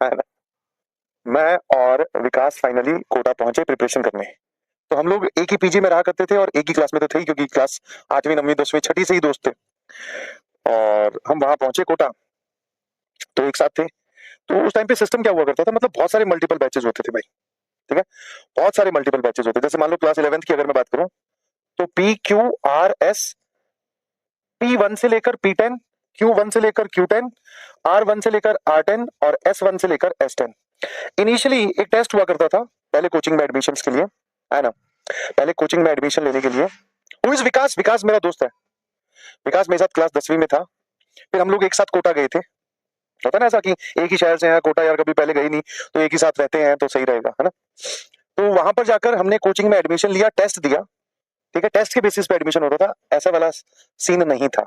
है ना। मैं और विकास फाइनली कोटा पहुंचे प्रिपरेशन करने। तो हम लोग एक ही पीजी में रहा करते थे और एक ही क्लास में तो थे ही, क्योंकि क्लास 8वीं 9वीं 10वीं छठी से ही दोस्त थे। और हम वहां पहुंचे कोटा, तो एक साथ थे। तो उस टाइम पे सिस्टम क्या हुआ करता था, मतलब बहुत सारे मल्टीपल बैचेस होते थे भाई। ठीक है, बहुत सारे मल्टीपल बैचेस होते थे। जैसे मान लो क्लास 11th की अगर मैं बात करूं, तो PQRS, P1 से लेकर P10, Q1 से लेकर Q10, R1 से लेकर R10 और S1 से लेकर S10। इनिशियली एक टेस्ट हुआ करता था पहले कोचिंग में एडमिशन के लिए, है ना। पहले कोचिंग में एडमिशन लेने के लिए, हु इज विकास, विकास मेरा दोस्त है। विकास मेरे साथ क्लास 10वीं में था। फिर हम लोग एक साथ कोटा गए थे। होता ना ऐसा कि एक ही शहर से हैं, कोटा यार कभी पहले गए नहीं, तो एक ही साथ रहते हैं तो सही रहेगा, है ना। तो वहां पर जाकर हमने कोचिंग में एडमिशन लिया, टेस्ट दिया। ठीक है, टेस्ट के बेसिस पे एडमिशन होता था, ऐसा वाला सीन नहीं था,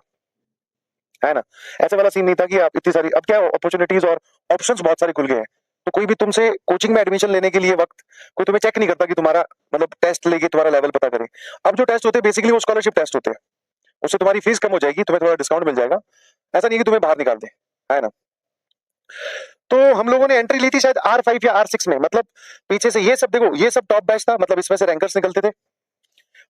है ना। ऐसा वाला सीन नहीं था कि आप इतनी सारी, अब क्या अपॉर्चुनिटीज और ऑप्शंस बहुत सारे खुल गए हैं। तो कोई भी तुमसे कोचिंग में एडमिशन लेने के लिए वक्त कोई तुम्हें चेक नहीं करता कि तुम्हारा मतलब टेस्ट लेके तुम्हारा लेवल पता करे। अब जो टेस्ट होते हैं बेसिकली वो स्कॉलरशिप टेस्ट होते हैं, उससे तुम्हारी फीस कम हो जाएगी, तुम्हें थोड़ा डिस्काउंट मिल जाएगा। ऐसा नहीं कि तुम्हें बाहर निकाल दे, है ना। तो हम लोगों ने एंट्री ली थी शायद R5 या R6 में, मतलब पीछे से ये सब देखो, ये सब टॉप बैच था, मतलब इसमें से रैंकर्स निकलते थे।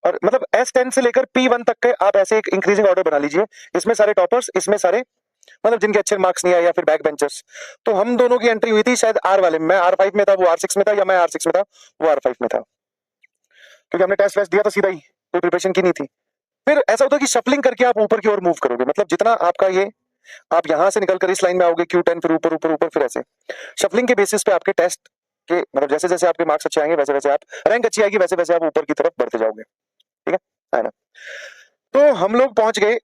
और मतलब S10 से लेकर P1 तक के आप ऐसे एक इंक्रीजिंग ऑर्डर बना लीजिए, इसमें सारे टॉपर्स, इसमें सारे मतलब जिनके अच्छे मार्क्स नहीं आए या फिर बैक बेंचर्स। तो हम दोनों की एंट्री हुई थी शायद R वाले में, मैं R5 में था, वो R6 में था, या मैं R6 में था, वो R5 में था। क्योंकि हमने टेस्ट वेस्ट दिया था सीधा ही, कोई प्रिपरेशन की नहीं थी। फिर ऐसा होता है कि शफलिंग करके आप ऊपर की ओर मूव करोगे, मतलब जितना आपका ये, आप यहां से निकलकर इस लाइन में आओगे Q10, फिर ऊपर ऊपर ऊपर, फिर ऐसे शफलिंग के बेसिस पे आपके टेस्ट के मतलब जैसे जैसे आपके मार्क्स अच्छे आएंगे वैसे वैसे आप, रैंक अच्छी आएगी वैसे वैसे आप ऊपर की तरफ बढ़ते जाओगे। ठीक है ना। तो हम लोग पहुंच गए,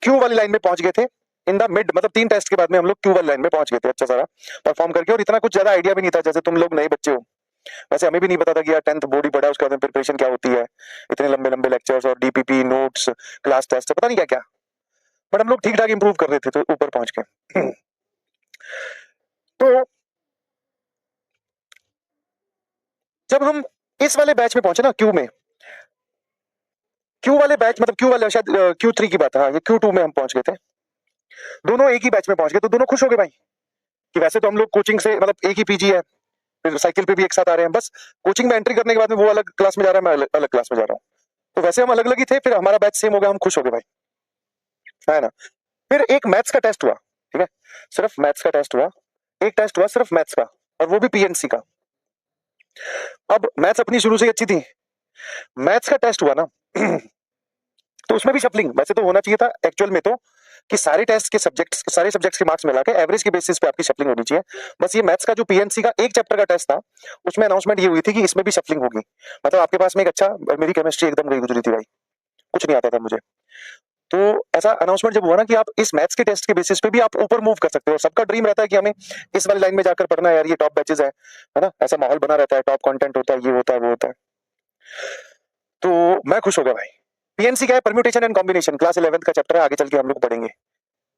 क्यू वाली लाइन में पहुंच गए थे इन द मिड, मतलब 3 टेस्ट के बाद में हम लोग क्यू वाली लाइन में पहुंच गए थे अच्छा सारा परफॉर्म करके। और इतना कुछ ज्यादा आइडिया भी नहीं था, जैसे तुम लोग नए बच्चे हो, वैसे हमें भी नहीं पता था कि यार 10th बोर्ड ही पढ़ा है, उसके बाद प्रिपरेशन क्या होती है, इतने लंबे लंबे लेक्चर्स और DPP नोट्स, क्लास टेस्ट, पता नहीं क्या क्या। बट हम लोग ठीक ठाक इंप्रूव कर रहे थे, तो ऊपर पहुंच गए। तो जब हम इस वाले बैच में पहुंचे ना, क्यू में, क्यू वाले बैच मतलब क्यू वाले शायद Q3 की बात है, हाँ ये Q2 में हम पहुंच गए थे। दोनों एक ही बैच में पहुंच गए, तो दोनों खुश हो गए भाई कि वैसे तो हम लोग कोचिंग से मतलब एक ही पीजी है, फिर साइकिल पे भी एक साथ आ रहे हैं, बस कोचिंग में एंट्री करने के बाद में वो अलग क्लास में जा रहा है, मैं अलग, अलग क्लास में जा रहा हूँ। तो वैसे हम अलग अलग ही थे, फिर हमारा बैच सेम हो गया, हम खुश हो गए भाई, है ना। फिर एक मैथ्स का टेस्ट हुआ। ठीक है, सिर्फ मैथ्स का टेस्ट हुआ, एक टेस्ट हुआ सिर्फ मैथ्स का, और वो भी PNC का। अब मैथ्स अपनी शुरू से ही अच्छी थी, मैथ्स का टेस्ट हुआ ना, तो उसमें भी शफलिंग वैसे तो होना चाहिए था एक्चुअल में, तो कि सारे टेस्ट के सब्जेक्ट्स, सारे सब्जेक्ट्स के मार्क्स मिला के एवरेज के बेसिस पे आपकी शफलिंग होनी चाहिए। बस ये मैथ्स का जो PNC का एक चैप्टर का टेस्ट था, उसमें अनाउंसमेंट ये हुई थी कि इसमें भी शफलिंग होगी। मतलब आपके पास में एक अच्छा, मेरी केमिस्ट्री एकदम गई गुजरी थी भाई, कुछ नहीं आता था मुझे। तो ऐसा अनाउंसमेंट जब हुआ ना कि आप इस मैथ्स के टेस्ट के बेसिस पे भी आप ऊपर मूव कर सकते हो, सबका ड्रीम रहता है कि हमें इस वाली लाइन में जाकर पढ़ना है यार, ये टॉप बैचेस है ना, ऐसा माहौल बना रहता है, टॉप कंटेंट होता है, ये होता है वो होता है। तो मैं खुश हो गया भाई। PNC क्या है, permutation and combination, class 11th का चैप्टर है, आगे चल के हम लोग पढ़ेंगे।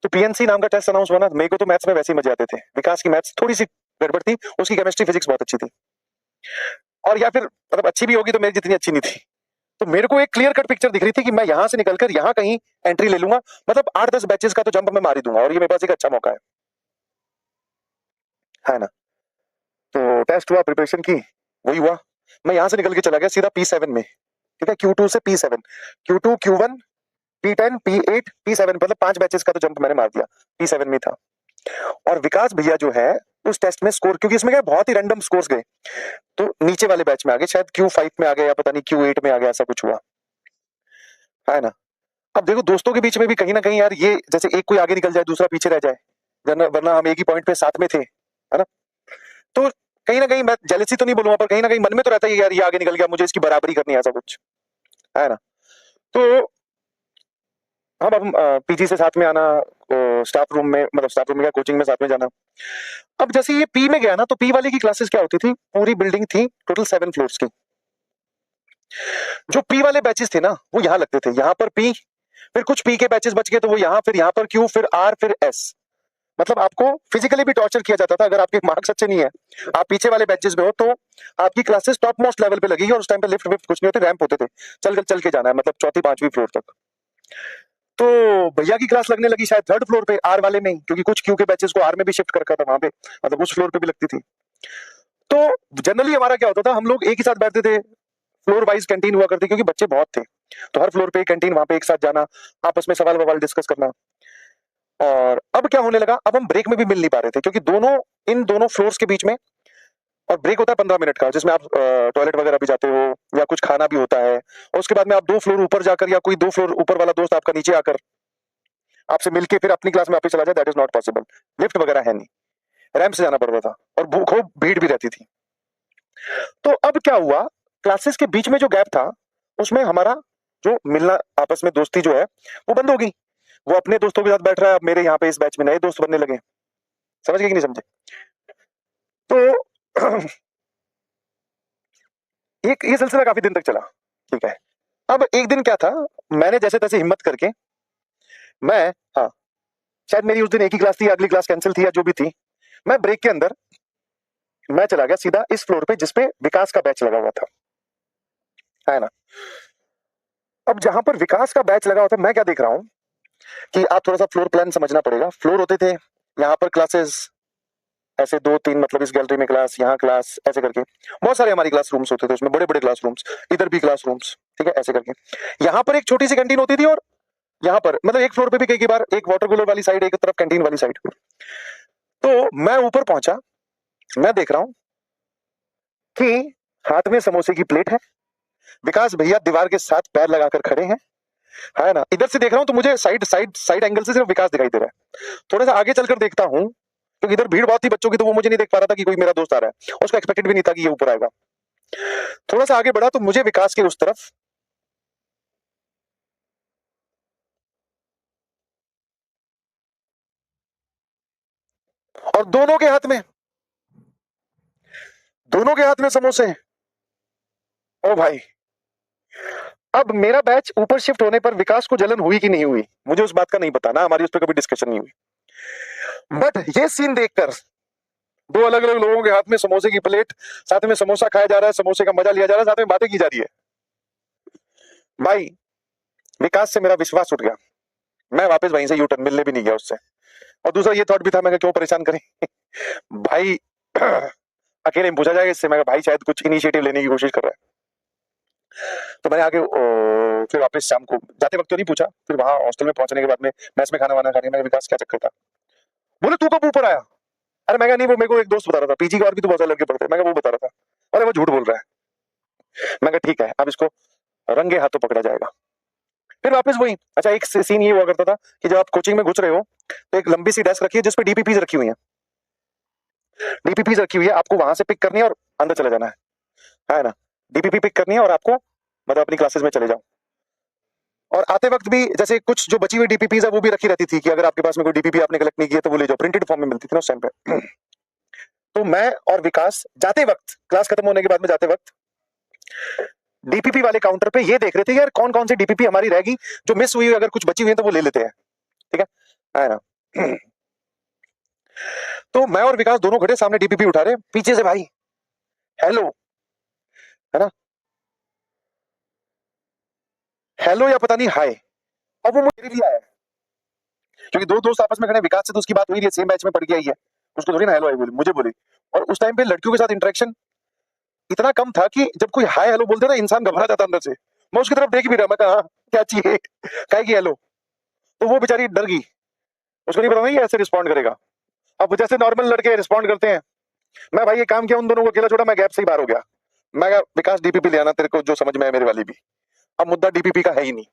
तो PNC नाम का टेस्ट अनाउंस हुआ ना, मेरे को तो मैथ्स में वैसे ही मजे आते थे। विकास की मैथ्स थोड़ी सी गड़बड़ थी, उसकी केमिस्ट्री फिजिक्स बहुत अच्छी थी, और या फिर मतलब अच्छी भी होगी तो मेरी जितनी अच्छी नहीं थी। तो मेरे को एक क्लियर कट पिक्चर दिख रही थी कि मैं यहां से निकलकर यहां कहीं एंट्री ले लूंगा, मतलब 8-10 बैचेस का तो जंप मैं मार ही दूंगा, और ये मेरे पास एक अच्छा मौका है ना। तो टेस्ट हुआ, प्रिपरेशन की, वही हुआ। मैं यहां से निकल के चला गया सीधा P7 में। ठीक है, Q2 से P7, Q2 Q1 P10 P8 P7, मतलब 5 बैचेस का तो जंप मैंने मार दिया, P7 में था। और विकास भैया जो है उस टेस्ट में स्कोर, क्योंकि इसमें क्या बहुत ही रैंडम स्कोर्स गए, तो नीचे वाले बैच में आ गए, शायद Q5 में आ गए या पता नहीं Q8 में आ गया, ऐसा कुछ हुआ, है ना। अब देखो दोस्तों के बीच में भी कहीं ना कहीं यार, ये जैसे एक कोई आगे निकल जाए दूसरा पीछे रह जाए, वरना वरना हम एक ही पॉइंट पे साथ में थे, है ना। तो कहीं ना कहीं मैं जेलसी तो नहीं बोलूंगा, पर कहीं ना कहीं मन में तो रहता है यार ये आगे निकल गया, मुझे इसकी बराबरी करनी है, ऐसा कुछ, है ना। तो अब हम PG से साथ में आना, स्टाफ रूम में, मतलब स्टाफ रूम में क्या, कोचिंग में साथ में जाना। अब जैसे ये P में गया ना, तो P वाले की क्लासेस क्या होती थी, पूरी बिल्डिंग थी टोटल 7 फ्लोर्स की। जो P वाले बैचेस थे ना वो यहाँ लगते थे, यहाँ पर P, फिर कुछ P के बैचेस बच गए तो वो यहाँ, फिर यहाँ पर Q, फिर R, फिर S। मतलब आपको फिजिकली भी टॉर्चर किया जाता था, अगर आपके मार्क्स अच्छे नहीं है, आप पीछे वाले बैचेस में हो, तो आपकी क्लासेस टॉप मोस्ट लेवल पे लगेगी, और उस टाइम पे लिफ्ट विफ्ट कुछ नहीं होते, रैंप होते थे, चल चल के जाना है, मतलब 4वीं 5वीं फ्लोर तक। तो भैया की क्लास लगने लगी शायद थर्ड फ्लोर पे आर वाले में ही, क्योंकि कुछ क्यू के बैचेस को आर में भी शिफ्ट कर रखा था वहां पे, मतलब उस फ्लोर पे भी लगती थी। तो जनरली हमारा क्या होता था, हम लोग एक ही साथ बैठते थे, फ्लोर वाइज कैंटीन हुआ करती, क्योंकि बच्चे बहुत थे, तो हर फ्लोर पे कैंटीन, वहां पे एक साथ जाना, आपस में सवाल ववाल डिस्कस करना। और अब क्या होने लगा, अब हम ब्रेक में भी मिल नहीं पा रहे थे, क्योंकि इन दोनों फ्लोर्स के बीच में, और ब्रेक होता है 15 मिनट का, जिसमें आप टॉयलेट वगैरह भी जाते हो या कुछ खाना भी होता है, और उसके बाद में आप 2 फ्लोर ऊपर जाकर, या कोई 2 फ्लोर ऊपर वाला दोस्त आपका नीचे आकर आपसे मिलके फिर अपनी क्लास में वापस चला जाए, that is not possible. Lift वगैरह है नहीं, रैंप से जाना पड़ता था, और खूब भीड़ भी रहती थी। तो अब क्या हुआ, क्लासेस के बीच में जो गैप था, उसमें हमारा जो मिलना आपस में दोस्ती जो है वो बंद हो गई। वो अपने दोस्तों के साथ बैठ रहा है, अब मेरे यहाँ पे इस बैच में नए दोस्त बनने लगे। समझ गए कि नहीं समझे? तो ये सिलसिला काफी दिन तक चला, ठीक है। अब एक दिन क्या था, मैंने जैसे तैसे हिम्मत करके, मैं, हाँ, शायद मेरी उस दिन एक ही क्लास थी, अगली क्लास कैंसिल थी या जो भी थी, मैं ब्रेक के अंदर मैं चला गया सीधा इस फ्लोर पे जिसपे विकास का बैच लगा हुआ था, है ना। अब जहां पर विकास का बैच लगा हुआ था, मैं क्या देख रहा हूं कि आप थोड़ा सा फ्लोर प्लान समझना पड़ेगा। फ्लोर होते थे, यहाँ पर क्लासेस ऐसे 2-3, मतलब इस गैलरी में क्लास, यहाँ क्लास, ऐसे करके बहुत सारे हमारी क्लास रूम्स होते थे, उसमें बड़े बड़े क्लास रूम्स, इधर भी क्लास रूम्स, ठीक है, ऐसे करके। यहाँ पर एक छोटी सी कैंटीन होती थी, और यहाँ पर मतलब एक फ्लोर पे भी कई बार एक वाटर कूलर वाली साइड, एक तरफ कैंटीन वाली साइड। तो मैं ऊपर पहुंचा, मैं देख रहा हूं कि हाथ में समोसे की प्लेट है, विकास भैया दीवार के साथ पैर लगाकर खड़े हैं, है ना। इधर से देख रहा हूं तो मुझे साइड साइड साइड एंगल से सिर्फ विकास दिखाई दे रहा है। थोड़ा सा आगे चलकर देखता हूं, क्योंकि इधर भीड़ बहुत थी बच्चों की, तो वो मुझे नहीं देख पा रहा था कि कोई मेरा दोस्त आ रहा है, उसका एक्सपेक्टेड भी नहीं था कि ये ऊपर आएगा। थोड़ा सा आगे बढ़ा तो मुझे विकास के उस तरफ और दोनों के हाथ में समोसे। ओ भाई, अब मेरा बैच ऊपर शिफ्ट होने पर विकास को जलन हुई कि नहीं हुई, मुझे उस बात का नहीं पता ना, हमारी उस पर कभी डिस्कशन नहीं हुई। बट ये सीन देखकर, दो अलग अलग लोगों के हाथ में समोसे की प्लेट, साथ में समोसा खाया जा रहा है, समोसे का मजा लिया जा रहा है, साथ में बातें की जा रही है, भाई विकास से मेरा विश्वास उठ गया। मैं वापस वहीं से यू टर्न, मिलने भी नहीं गया उससे। और दूसरा ये थॉट भी था, मैं क्यों परेशान करें भाई अकेले में पूछा जाएगा इससे, मैं भाई शायद कुछ इनिशिएटिव लेने की कोशिश कर रहा है। तो मैंने आगे फिर वापस शाम को जाते वक्त तो नहीं पूछा, फिर वहां हॉस्टल में पहुंचने के बाद में मैस में खाना वाना खाने में, विकास क्या चक्कर था? बोले तू कब ऊपर आया? अरे मैं नहीं, वो मेरे को एक दोस्त बता रहा था, पीजी के और भी तो बहुत सारे लड़के पढ़ते हैं, मैं वो बता रहा था। अरे वो झूठ बोल रहा है। मैं कहा ठीक है, अब इसको रंगे हाथों पकड़ा जाएगा। फिर वापस वही, अच्छा एक सीन ये हुआ करता था कि जब आप कोचिंग में घुस रहे हो तो एक लंबी सी डेस्क रखी है जिसपे डीपीपीज रखी हुई है, डीपीपीज रखी हुई है, आपको वहां से पिक करनी है और अंदर चले जाना है ना। डीपीपी पिक करनी है और आपको मतलब अपनी क्लासेस में चले जाओ। और आते वक्त भी जैसे कुछ जो बची हुई डीपीपीज है वो भी रखी रहती थी कि अगर आपके पास में कोई डीपीपी आपने कलेक्ट नहीं किया तो वो ले जाओ, प्रिंटेड फॉर्म में मिलती थी ना उस टाइम पे। तो मैं और विकास जाते वक्त, क्लास खत्म होने के बाद में जाते वक्त, डीपीपी वाले काउंटर पे ये देख रहे थे यार कौन कौन सी डीपीपी हमारी रहेगी जो मिस हुई, अगर कुछ बची हुई है तो वो ले लेते हैं, ठीक है ना। तो मैं और विकास दोनों खड़े सामने डीपीपी उठा रहे, पीछे से भाई हेलो, है ना, हेलो या पता नहीं हाय। अब वो मुझे भी आया, क्योंकि दो दोस्त आपस में खड़े, विकास से तो उसकी बात हुई नहीं, सेम बैच में पढ़ के आई है, उसको थोड़ी ना हेलो हाय बोली, मुझे बोली। और उस टाइम पे लड़कियों के साथ इंटरेक्शन इतना कम था कि जब कोई हाय हेलो बोलते ना इंसान घबरा जाता अंदर से। मैं उसकी तरफ देख भी रहा, मैं कहा क्या चाहिए, काय की हेलो। तो वो बेचारी डर गई, उसको नहीं पता नहीं ऐसे रिस्पॉन्ड करेगा। अब जैसे नॉर्मल लड़के रिस्पॉन्ड करते हैं, मैं भाई ये काम किया, उन दोनों को अकेला छोड़ा, मैं गैप से ही बाहर हो गया। मैं कहा विकास डीपीपी ले आना, तेरे को जो समझ में है मेरे वाली भी। अब मुद्दा डीपीपी का है ही नहीं,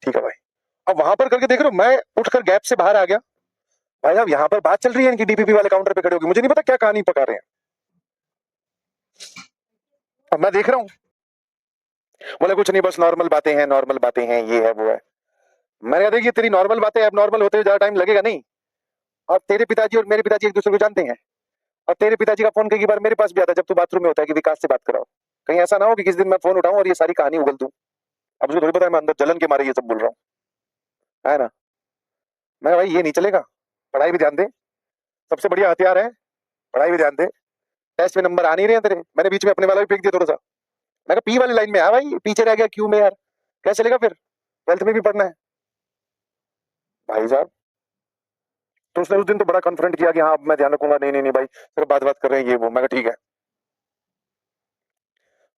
ठीक है भाई। अब वहां पर करके देख रहे हो, मैं उठकर गैप से बाहर आ गया। भाई अब यहाँ पर बात चल रही है इनकी, डीपीपी वाले काउंटर पे खड़े होगी, मुझे नहीं पता क्या कहानी पका रहे हैं। अब मैं देख रहा हूँ, बोले कुछ नहीं, बस नॉर्मल बातें हैं, नॉर्मल बातें हैं, ये है वो है। मैंने कहा देखिए तेरी नॉर्मल बातें अब नॉर्मल होते हुए ज्यादा टाइम लगेगा नहीं। और तेरे पिताजी और मेरे पिताजी एक दूसरे को जानते हैं, और तेरे पिताजी का फोन कई बार मेरे पास भी आता है जब तू बाथरूम में होता है कि विकास से बात कराओ। कहीं ऐसा ना हो कि किसी दिन मैं फोन उठाऊं और ये सारी कहानी उगल दूं। अब उसको थोड़ी पता है मैं अंदर जलन के मारे ये सब बोल रहा हूँ, है ना। मैं भाई ये नहीं चलेगा, पढ़ाई भी ध्यान दे, सबसे बढ़िया हथियार है, पढ़ाई भी ध्यान दे। टेस्ट में नंबर आ नहीं रहे हैं तेरे, मैंने बीच में अपने वाला भी फेंक दिया थोड़ा सा। मैं कहा पी वाली लाइन में आ भाई, पीछे रह गया क्यू में यार, कैसे चलेगा फिर, ट्वेल्थ में भी पढ़ना है। भाई साहब, तो उसने उस दिन तो बड़ा कॉन्फिडेंट किया कि हाँ अब मैं ध्यान रखूंगा, नहीं नहीं नहीं भाई सिर्फ बात बात कर रहे हैं ये वो। मैं कहा ठीक है।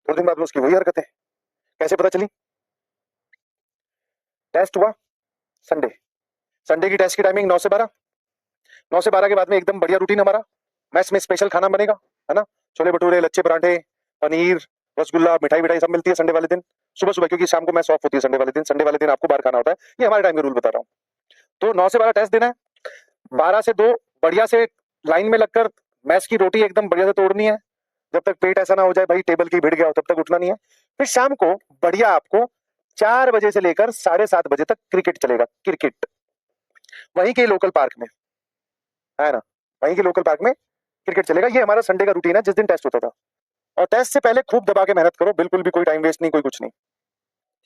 थोड़ी दिन बाद में उसकी वही हरकतें। कैसे पता चली? टेस्ट हुआ संडे, संडे की टेस्ट की टाइमिंग 9 से 12, 9 से 12 के बाद में एकदम बढ़िया रूटीन हमारा। मैस में स्पेशल खाना बनेगा, है ना, छोले भटूरे, लच्छे पराठे, पनीर, रसगुल्ला, मिठाई विठाई सब मिलती है संडे वाले दिन, सुबह सुबह, क्योंकि शाम को मैस ऑफ होती है संडे वाले दिन। संडे वाले दिन आपको बाहर खाना होता है, ये हमारे टाइम के रूल बता रहा हूँ। तो 9 से 12 टेस्ट देना है, 12 से 2 बढ़िया से लाइन में लगकर मैस की रोटी एकदम बढ़िया से तोड़नी है, जब तक पेट ऐसा ना हो जाए भाई टेबल की भिड़ गया हो तब तक उठना नहीं है। फिर शाम को बढ़िया आपको 4 बजे से लेकर 7:30 बजे तक क्रिकेट चलेगा, क्रिकेट वहीं के लोकल पार्क में, है ना, वहीं के लोकल पार्क में क्रिकेट चलेगा। ये हमारा संडे का रूटीन है जिस दिन टेस्ट होता था। और टेस्ट से पहले खूब दबा के मेहनत करो, बिल्कुल भी कोई टाइम वेस्ट नहीं, कोई कुछ नहीं,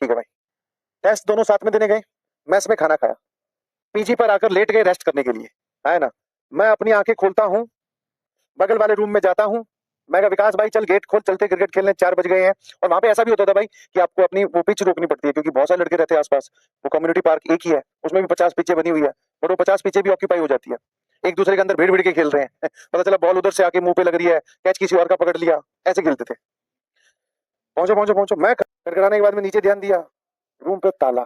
ठीक है भाई। टेस्ट दोनों साथ में देने गए, मैस में खाना खाया, पीजी पर आकर लेट गए रेस्ट करने के लिए, है ना। मैं अपनी आंखें खोलता हूँ, बगल वाले रूम में जाता हूँ, मैं कहा विकास भाई चल गेट खोल, चलते क्रिकेट खेलने, 4 बज गए हैं। और वहां पे ऐसा भी होता था भाई कि आपको अपनी वो पिच रोकनी पड़ती है, क्योंकि बहुत सारे लड़के रहते हैं आसपास। वो कम्युनिटी पार्क एक ही है, उसमें भी 50 पिचें बनी हुई है, बट वो 50 पिचें भी ऑक्यूपाई हो जाती है, एक दूसरे के अंदर भीड़ भीड़ के खेल रहे हैं। पता चला बॉल उधर से आके मुंह पे लग रही है, कैच किसी और का पकड़ लिया, ऐसे खेलते थे। पहुंचो पहुंचो पहुंचो, मैं खड़खड़ाने के बाद में नीचे ध्यान दिया, रूम पे ताला,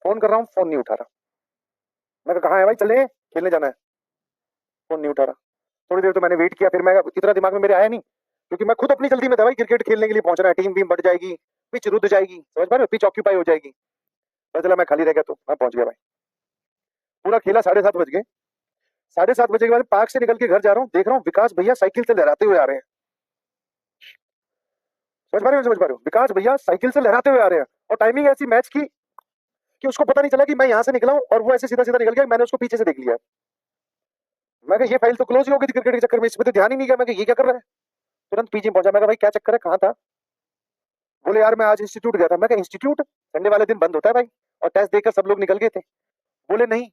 फोन कर रहा हूँ, फोन नहीं उठा रहा। मैं कहा है भाई चले खेलने जाना है, फोन नहीं उठा रहा। थोड़ी देर तो मैंने वेट किया, फिर मैं इतना दिमाग में मेरे आया नहीं, क्योंकि मैं खुद अपनी जल्दी में था भाई, क्रिकेट खेलने के लिए पहुंचना है, टीम भी बढ़ जाएगी, पिच रुद जाएगी, समझ पा रहे हो, पिच ऑक्यूपाई हो जाएगी। पता चला मैं खाली रह गया, तो मैं पहुंच गया भाई। पूरा खेला, 7:30 बज गए। 7:30 बजे के बाद पार्क से निकल के घर जा रहा हूँ, देख रहा हूँ विकास भैया साइकिल से लहराते हुए आ रहे हैं। समझ पा रहे हो, समझ पा रहे हो, विकास भैया साइकिल से लहराते हुए आ रहे हैं। और टाइमिंग ऐसी मैच की कि उसको पता नहीं चला कि मैं यहाँ से निकला हूँ और वो ऐसे सीधा सीधा निकल गया, मैंने उसको पीछे से देख लिया। मैं कहा ये फाइल तो क्लोज ही हो गई थी क्रिकेट के चक्कर में, इसमें तो ध्यान ही नहीं गया। मैं कहा ये क्या कर रहा है, तुरंत पीछे पहुंचा। मैं कहा भाई क्या चक्कर है, कहाँ था? बोले यार मैं आज इंस्टीट्यूट गया था। मैं कहा इंस्टीट्यूट संडे वाले दिन बंद होता है भाई, और टेस्ट देकर सब लोग निकल गए थे। बोले नहीं,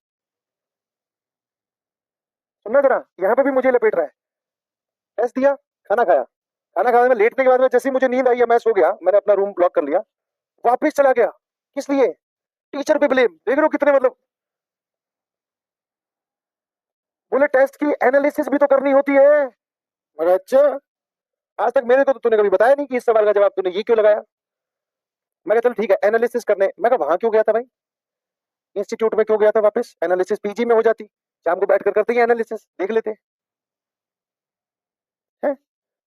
सुनना जरा, यहाँ पे भी मुझे लपेट रहा है। टेस्ट दिया, खाना खाया, खाना खाने में लेटने के बाद में जैसे ही मुझे नींद आई, मैं सो गया, मैंने अपना रूम ब्लॉक कर लिया, वापस चला गया। किस लिए? टीचर पे ब्लेम। देख रहे हो कितने मतलब। बोले टेस्ट की एनालिसिस भी तो करनी होती है। मगर अच्छा, आज तक मेरे को तो तूने कभी बताया नहीं कि इस सवाल का जवाब तूने ये क्यों लगाया। मैं कहा चल ठीक है एनालिसिस करने। मैं कहा वहां क्यों गया था भाई, इंस्टीट्यूट में क्यों गया था वापस? एनालिसिस पीजी में हो जाती, शाम को बैठकर करते ही एनालिसिस देख लेते हैं।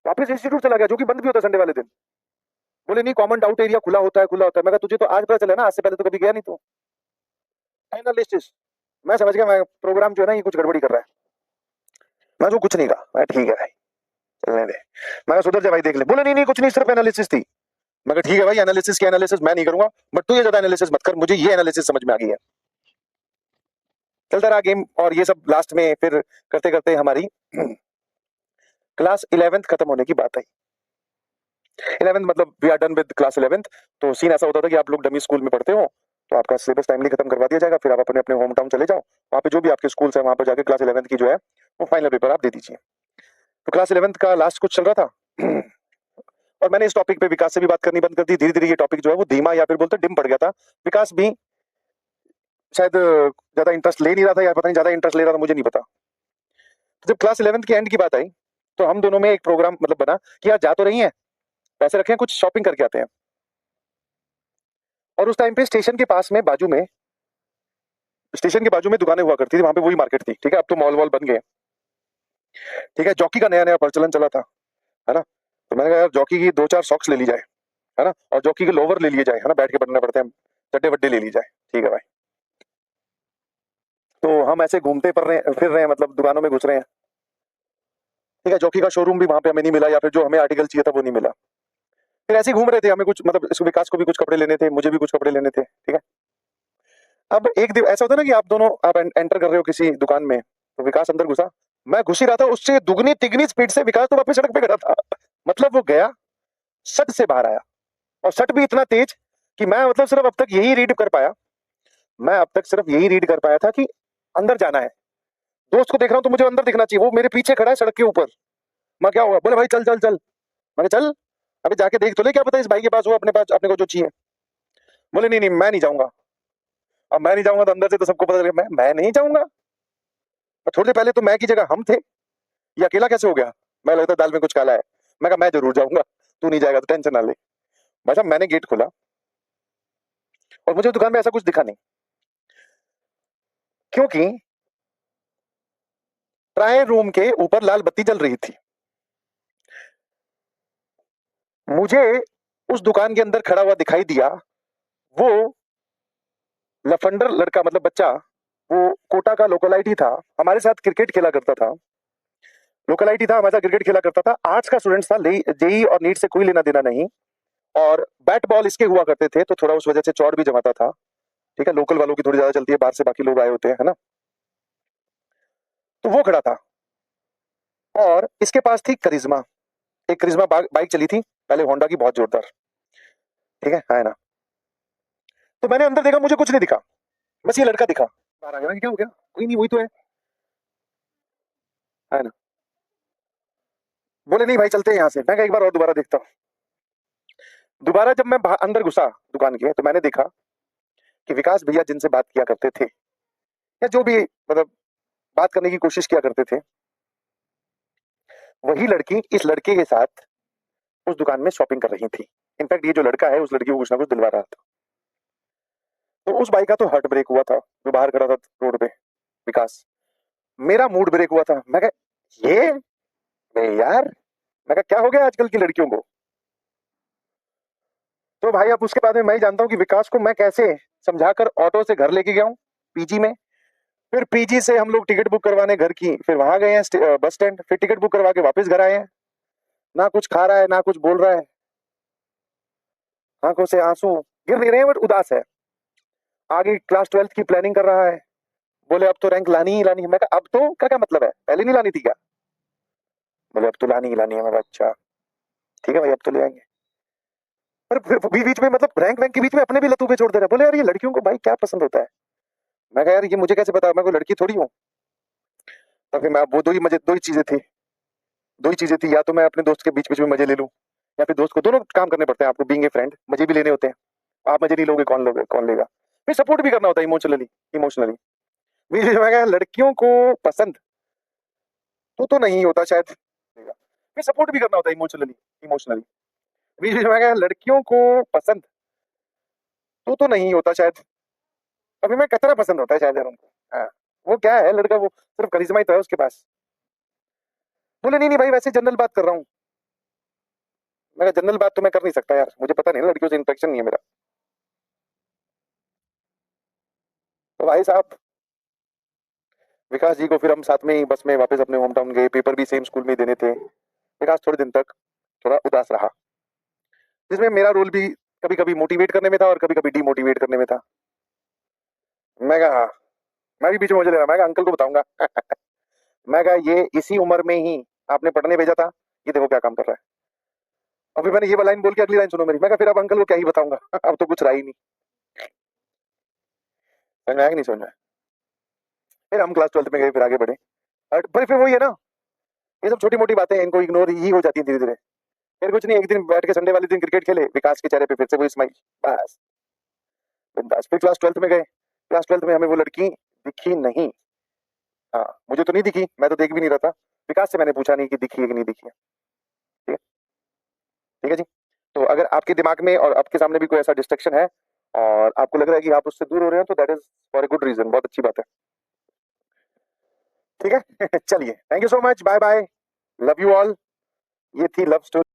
वापस इंस्टीट्यूट चला गया, जो कि बंद भी होता संडे वाले दिन। बोले नहीं कॉमन डाउट एरिया खुला होता है, खुला होता है। मैं कहा तुझे तो आज पता चला ना, आज से पहले तो कभी गया नहीं तू। एनालिसिस, मैं समझ गया मैं प्रोग्राम जो है ना ये कुछ गड़बड़ी कर रहा है। मैं तो कुछ नहीं कहा, मैं ठीक है भाई चलने दे। मैं सुधर जा भाई देख ले। बोले नहीं नहीं कुछ नहीं, सिर्फ एनालिसिस थी। मैं ठीक है भाई, एनालिसिस की एनालिसिस मैं नहीं करूंगा, बट तू ये ज्यादा एनालिसिस मत कर, मुझे ये एनालिसिस समझ में आ गई है। चलता रहा गेम, और ये सब लास्ट में फिर करते करते हमारी क्लास 11th खत्म होने की बात आई। 11th मतलब we are done with class 11th। तो सीन ऐसा होता था कि आप लोग डमी स्कूल में पढ़ते हो, तो आपका सिलेबस टाइमली खत्म करवा दिया जाएगा, फिर आप अपने अपने होम टाउन चले जाओ, वहाँ पे जो भी आपके स्कूल है वहाँ पे जाके क्लास 11th की जो है वो फाइनल पेपर आप दे दीजिए। तो क्लास 11th का लास्ट कुछ चल रहा था और मैंने इस टॉपिक पे विकास से भी बात करनी बंद कर दी। धीरे धीरे ये टॉपिक जो है वो धीमा या फिर बोलते डिम पड़ गया था। विकास भी शायद ज्यादा इंटरेस्ट ले नहीं रहा था, या पता नहीं ज्यादा इंटरेस्ट ले रहा था, मुझे नहीं पता। तो जब क्लास 11th के एंड की बात आई, तो हम दोनों में एक प्रोग्राम मतलब बना कि यार जा तो रही है, पैसे रखे हैं, कुछ शॉपिंग करके आते हैं। और उस टाइम पे स्टेशन के पास में बाजू में, स्टेशन के बाजू में दुकानें हुआ करती थी, वहां पे वही मार्केट थी, ठीक है। अब तो मॉल वॉल बन गए, ठीक है। जॉकी का नया नया प्रचलन चला था, है ना। तो मैंने कहा यार जॉकी की 2-4 सॉक्स ले ली जाए, है ना, और जॉकी के लोवर ले लिए जाए, है ना, बैठ के पढ़ने पड़ते हैं, चड्डे वड्डे ले ली जाए, ठीक है भाई। तो हम ऐसे घूमते फिर रहे हैं, मतलब दुकानों में घुस रहे हैं, ठीक है। जॉकी का शोरूम भी वहां पे हमें नहीं मिला, या फिर जो हमें आर्टिकल चाहिए था वो नहीं मिला। फिर ऐसे ही घूम रहे थे, हमें कुछ मतलब इस विकास को भी कुछ कपड़े लेने थे, मुझे भी कुछ कपड़े लेने थे, ठीक है। अब एक दिन ऐसा होता है ना कि आप दोनों आप एंटर कर रहे हो किसी दुकान में, तो विकास अंदर घुसा, मैं घुस ही रहा था, उससे दुगनी तिगनी स्पीड से विकास तो वापस सड़क पे खड़ा था। मतलब वो गया, सट से बाहर आया, और सट भी इतना तेज कि मैं मतलब सिर्फ अब तक यही रीड कर पाया, मैं अब तक सिर्फ यही रीड कर पाया था कि अंदर जाना है। दोस्त को देख रहा हूं तो मुझे अंदर दिखना चाहिए, वो मेरे पीछे खड़ा है सड़क के ऊपर। मैं क्या हुआ? बोले भाई चल चल चल। मैंने चल, अभी जाके देख तो ले, क्या पता इस भाई के पास हो अपने पास अपने को जो चाहिए। बोले नहीं नहीं मैं नहीं जाऊंगा। अब मैं नहीं जाऊंगा तो अंदर से तो सबको पता चलेगा मैं नहीं जाऊंगा। थोड़ी देर पहले तो मैं की जगह हम थे, ये अकेला कैसे हो गया? मैं लगता है दाल में कुछ काला है। मैं कहा मैं जरूर जाऊंगा, तू नहीं जाएगा तो टेंशन ना ले। भाई साहब मैंने गेट खोला और मुझे दुकान में ऐसा कुछ दिखा नहीं, क्योंकि ट्रायल रूम के ऊपर लाल बत्ती जल रही थी। मुझे उस दुकान के अंदर खड़ा हुआ दिखाई दिया वो लफंडर लड़का, मतलब बच्चा, वो कोटा का लोकलाइट ही था, हमारे साथ क्रिकेट खेला करता था। लोकलाइट ही था, हमारे साथ क्रिकेट खेला करता था। आर्ट्स का स्टूडेंट था, जेई और नीट से कोई लेना देना नहीं। और बैट बॉल इसके हुआ करते थे, तो थोड़ा उस वजह से चौड़ भी जमाता था। ठीक है, लोकल वालों की थोड़ी ज्यादा चलती है, बाहर से बाकी लोग आए होते हैं, है ना। तो वो खड़ा था और इसके पास थी करिश्मा, एक करिश्मा बाइक चली थी पहले, होंडा की, बहुत जोरदार। ठीक है ना। तो मैंने अंदर देखा, मुझे कुछ नहीं दिखा, बस ये लड़का दिखा। बाहर आ गया, क्या हो गया? कोई नहीं, वही तो है ना। बोले नहीं भाई चलते हैं यहाँ से। मैं एक बार और दोबारा देखता हूँ। दोबारा जब मैं अंदर घुसा दुकान के, तो मैंने देखा कि विकास भैया जिनसे बात किया करते थे, या जो भी मतलब बात करने की कोशिश किया करते थे, वही लड़की इस लड़के के साथ उस दुकान में शॉपिंग कर रही थी। इनफैक्ट ये जो लड़का है उस लड़की को कुछ ना कुछ दिलवा रहा था। तो उस बाई का तो हार्ट ब्रेक हुआ था, जो बाहर खड़ा था रोड पे, विकास। मेरा मूड ब्रेक हुआ था। मैं कहा ये नहीं यार, मैं कहा क्या हो गया आजकल की लड़कियों को। तो भाई अब उसके बाद में मैं ही जानता हूँ कि विकास को मैं कैसे समझाकर ऑटो से घर लेके गया हूँ, पीजी में। फिर पीजी से हम लोग टिकट बुक करवाने घर की, फिर वहां गए हैं बस स्टैंड, फिर टिकट बुक करवा के वापस घर आए हैं। ना कुछ खा रहा है, ना कुछ बोल रहा है, आंखों से आंसू गिर नहीं रहे हैं, बट उदास है। आगे क्लास 12th की प्लानिंग कर रहा है। बोले अब तो रैंक लानी ही लानी है। मैं कहा अब तो क्या मतलब है, पहले नहीं लानी थी क्या? बोले अब तो लानी ही लानी है। मैं कहा अच्छा ठीक है भाई, अब तो ले आएंगे। पर बीच बीच में मतलब रैंक वैंक के बीच में अपने भी लतूफे छोड़ दे रहे हैं। बोले यार ये लड़कियों को भाई क्या पसंद होता है। मैं कहा यार ये मुझे कैसे पता, मैं कोई लड़की थोड़ी हूँ। तो फिर मैं, वो दो ही चीजें थी, या तो मैं अपने दोस्त के बीच बीच में मजे ले लूं, या फिर दोस्त को, दोनों काम करने पड़ते हैं आपको, बीइंग ए फ्रेंड मजे भी लेने होते हैं। आप मजे नहीं लोगे, कौन लेगा। फिर सपोर्ट भी करना होता है इमोशनली। इमोशनली बीच बीच में कहा लड़कियों को पसंद तो नहीं होता शायद, फिर सपोर्ट भी करना होता है इमोशनली। इमोशनली बीच बीच में कहा लड़कियों को पसंद तो नहीं होता शायद, अभी मैं कतरा पसंद होता है शायद यार उनको। हाँ, वो क्या है लड़का, वो सिर्फ करिश्मा ही तो है उसके पास। बोले नहीं नहीं भाई वैसे जनरल बात कर रहा हूँ। मैं जनरल बात तो मैं कर नहीं सकता यार, मुझे पता नहीं ना, लड़कियों से इंटरेक्शन नहीं है मेरा। तो भाई साहब विकास जी को फिर हम साथ में ही बस में वापस अपने होम टाउन गए, पेपर भी सेम स्कूल में देने थे। विकास थोड़े दिन तक थोड़ा उदास रहा, जिसमें मेरा रोल भी कभी कभी मोटिवेट करने में था और कभी कभी डीमोटिवेट करने में था। मैं कहा हाँ, मैं भी बीच में मुझे ले रहा, मैं कहा अंकल को बताऊंगा। मैं कहा ये इसी उम्र में ही आपने पढ़ने भेजा था, ये देखो क्या काम कर रहा है। और फिर मैंने ये लाइन बोल के अगली लाइन सुनो मेरी। मैं कहा फिर अब अंकल को क्या ही बताऊंगा, अब तो कुछ रहा ही नहीं। समझ में आया कि नहीं समझ में आया? फिर हम क्लास 12th में गए, फिर आगे बढ़े। पर फिर वही है ना, ये सब छोटी मोटी बातें इनको इग्नोर ही हो जाती है धीरे धीरे। फिर कुछ नहीं, एक दिन बैठ के संडे वाले दिन क्रिकेट खेले, विकास के चेहरे पे फिर से वही स्माइल, बस बिंदास। फिर क्लास 12th में गए, क्लास 12th में हमें वो लड़की दिखी नहीं। हाँ मुझे तो नहीं दिखी, मैं तो देख भी नहीं रहा था। विकास से मैंने पूछा नहीं कि दिखी है कि नहीं दिखी है। ठीक है, ठीक है जी। तो अगर आपके दिमाग में और आपके सामने भी कोई ऐसा डिस्ट्रक्शन है और आपको लग रहा है कि आप उससे दूर हो रहे हैं, तो that is for a good reason, बहुत अच्छी बात है। ठीक है। चलिए, thank you so much, bye bye, love you all. ये थी लव स्टोरी।